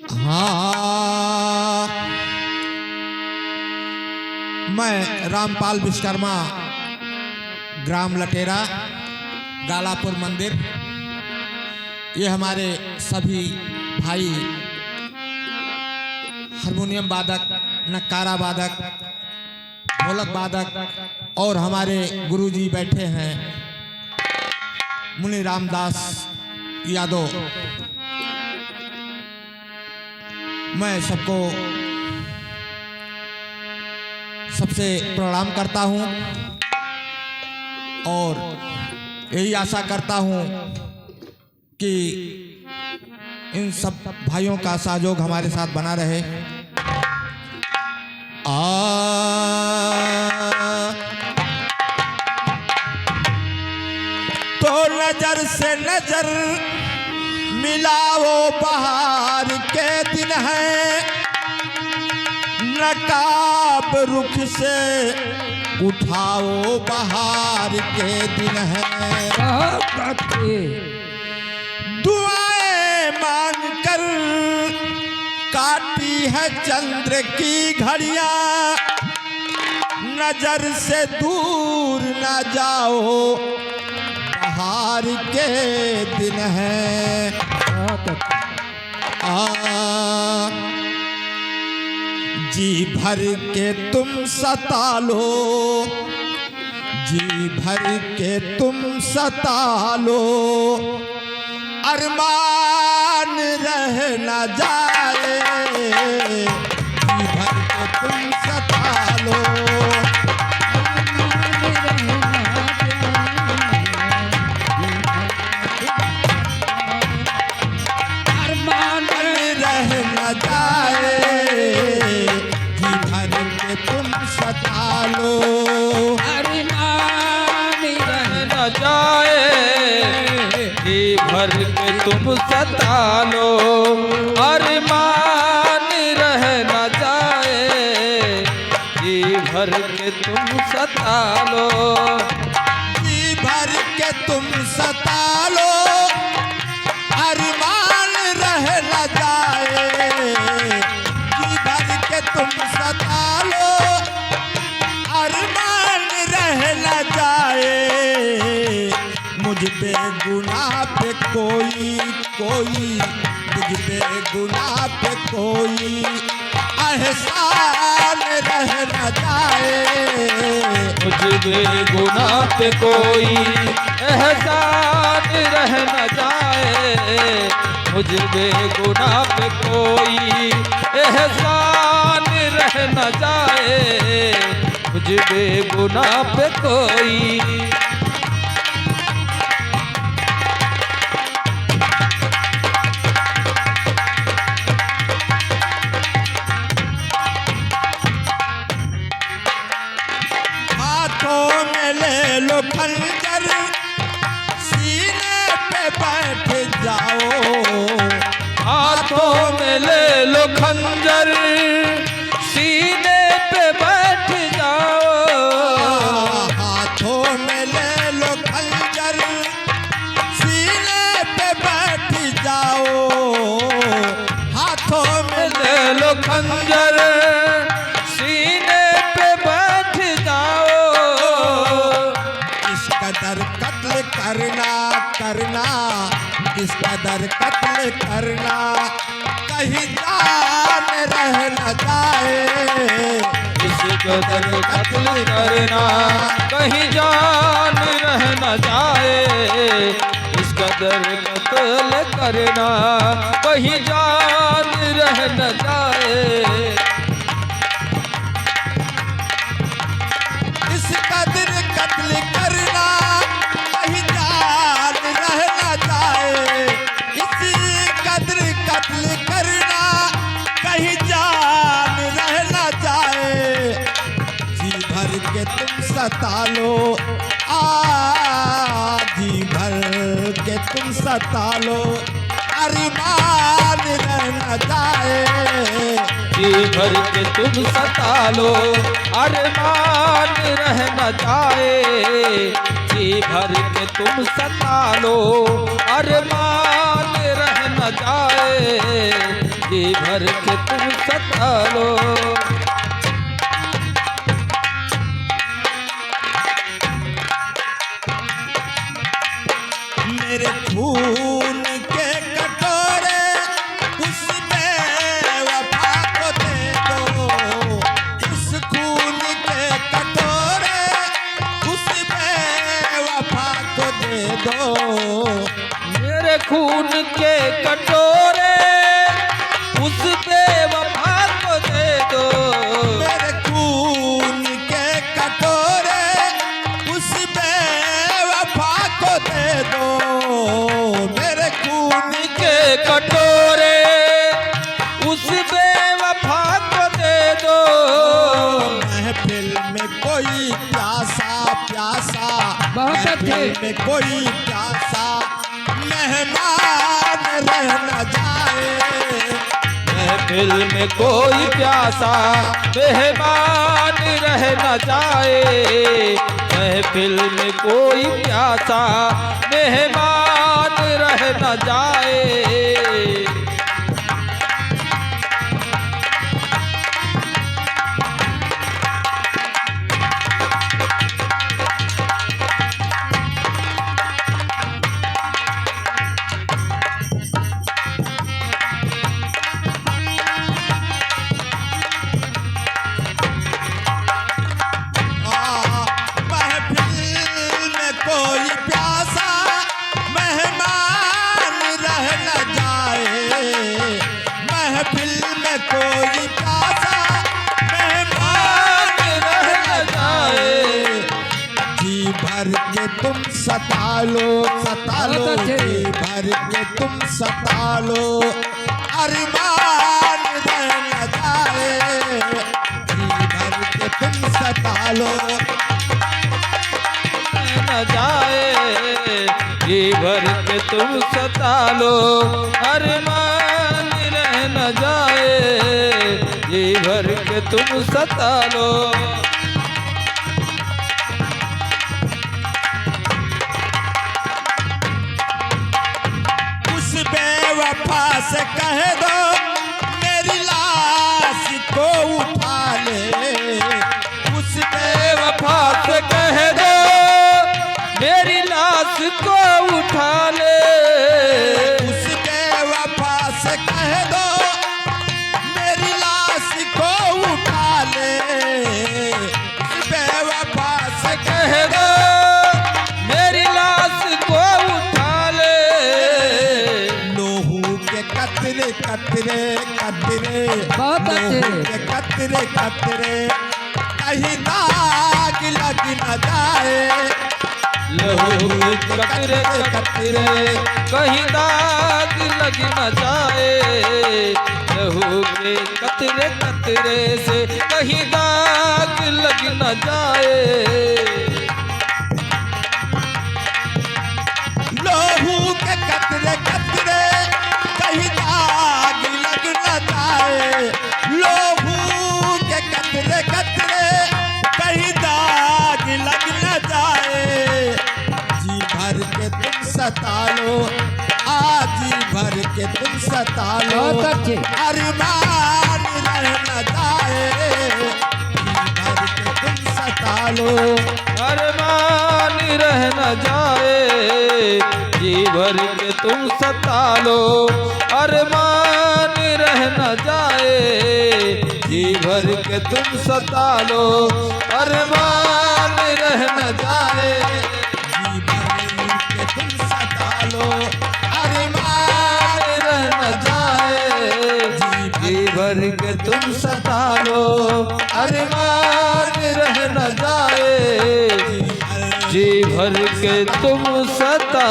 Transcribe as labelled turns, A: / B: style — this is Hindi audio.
A: हाँ, मैं रामपाल विश्वकर्मा, ग्राम लटेरा, गालापुर मंदिर। ये हमारे सभी भाई हारमोनियम वादक, नक्कारा वादक, ढोलक वादक और हमारे गुरुजी बैठे हैं मुनि रामदास यादव। मैं सबको सबसे प्रणाम करता हूं और यही आशा करता हूं कि इन सब भाइयों का सहयोग हमारे साथ बना रहे। तो नजर से नजर मिलाओ, बहार के दिन है, नकाब रुख से उठाओ, बहार के दिन है। दुआएं मांग कर काटी है चंद्र की घड़ियां, नजर से दूर न जाओ, बहार के दिन है। जी भर के तुम सता लो, जी भर के तुम सता लो, अरमान रह न जाए, जी भर के तुम सता लो।
B: भर के तुम सता लो, अरमान रह न जाए, जी भर के तुम सता लो,
A: जी भर के तुम सता लो, अरमान रह न जाए, जी भर के तुम सता लो, अरमान रह न जाए। मुझ पे गुनाह पे कोई मुझ पे गुनाह पे कोई एहसान रह न जाए,
B: मुझ पे गुनाह पे कोई एहसान रह न जाए, मुझ पे गुनाह पे कोई एहसान रह न जाए, मुझ पे गुनाह पे कोई।
A: लो खंजर, सीने पे बैठ जाओ,
B: हाथों में ले लो खंजर, सीने पे बैठ जाओ,
A: हाथों में ले लो खंजर, सीने पे बैठ जाओ, हाथों में
B: ले लो खंजर, सीने पे बैठ जाओ,
A: कत्ल करना, इस कदर कत्ल करना, कहीं जान रह न जाए,
B: इस कदर कत्ल करना, कहीं जान रह न जाए, इस कदर कत्ल करना, कहीं जान रह न जाए।
A: इस कदर कत्ल करना, कहीं जान रह न जाए, इसी कदर कत्ल करना, कहीं जान रह न जाए, जी भर के तुम सता लो, जी भर के तुम सता लो, अरमान रह न जाए,
B: जी भर के तुम सता लो, अरमान रह न जाए, जी भर के तुम सता लो, अरमान रह न जाए, जी भर के तुम सता लो।
A: मेरे खून के कटोरे उसमें वफा को दे दो, उस खून के कटोरे उसमें वफा को दे दो।
B: मेरे खून के कटोरे उस बेवफा को दे दो।
A: मेरे खून के कटोरे उस बेवफा को दे दो। मेरे खून
B: के कटोरे उस बेवफा को दे दो।
A: महफिल में कोई प्यासा प्यासा,
B: बहुत अच्छे।
A: महफिल में कोई प्यासा मेहमान रह न जाए।
B: महफिल में कोई प्यासा मेहमान रह न जाए। महफिल में कोई प्यासा मेहमान रह न जाए।
A: महफिल में कोई प्यासा मेहमान रह न जाए। महफिल में कोई प्यासा मेहमान रह न जाए। जी भर के तुम सता लो, सता लो, जी भर के तुम सता लो, अरमान रह न जाए। जी भर के तुम सता लो
B: न जाए। जी भर के तुम सता लो, अरमान रह न जाए। जी भर के तुम सता लो।
A: उस बेवफा से कह दो मेरी लाश को उठा ले। उस
B: बेवफा से कह दो मेरी लाश को उठा ले।
A: उस बेवफा से कह दो मेरी लाश को उठा ले। उस बेवफा से
B: कह दो मेरी लाश को उठा ले।
A: लोहू के कतरे कतरे कतरे,
B: बहुत अच्छे।
A: लोहू के कतरे कतरे कहीं दाग लग न जाए।
B: लहू के कतरे कतरे कहीं दाग लग न जाए। लहू के कतरे कतरे से कहीं दाग लग न जाए।
A: लोहू के कतरे कतरे कहीं दाग लग न जाए। लोहू के कतरे कतरे कहीं दाग लग न जाए। जी भर के तुम सता लो, जी भर के तुम सता लो,
B: बहुत अच्छे।
A: अरमान रह न जाए। जी भर के तुम सता लो,
B: अरमान रह न जाए। जी भर के तुम सता लो, अरमान रह न जाए। जी भर के तुम सता लो, अरमान रह न जाए।
A: जी भर के तुम सता लो,
B: अरमान रह न जाए। जी भर के तुम सता लो, अरमान रह न जाए। जी भर के तुम सता